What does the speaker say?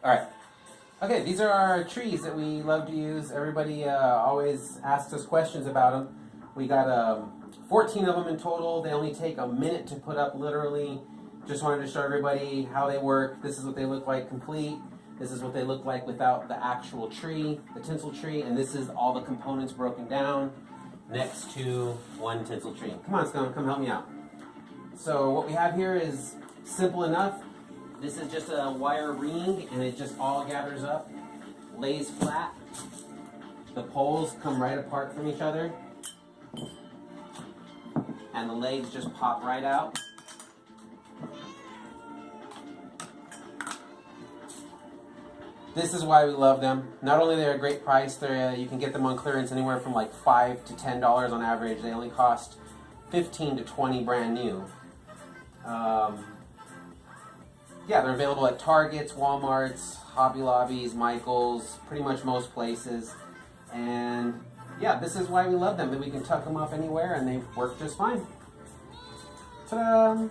All right. Okay, these are our trees that we love to use. Everybody always asks us questions about them. We got 14 of them in total. They only take a minute to put up, literally. Just wanted to show everybody how they work. This is what they look like complete. This is what they look like without the actual tree, the tinsel tree, and this is all the components broken down next to one tinsel tree. Come on, Scone, come help me out. So what we have here is simple enough. This is just a wire ring, and it just all gathers up, lays flat. The poles come right apart from each other, and the legs just pop right out. This is why we love them. Not only they're a great price, they're, you can get them on clearance anywhere from like $5 to $10 on average. They only cost 15 to 20 brand new. Yeah, they're available at Targets, Walmarts, Hobby Lobbies, Michaels, pretty much most places. And yeah, this is why we love them, that we can tuck them up anywhere and they work just fine. Ta-da!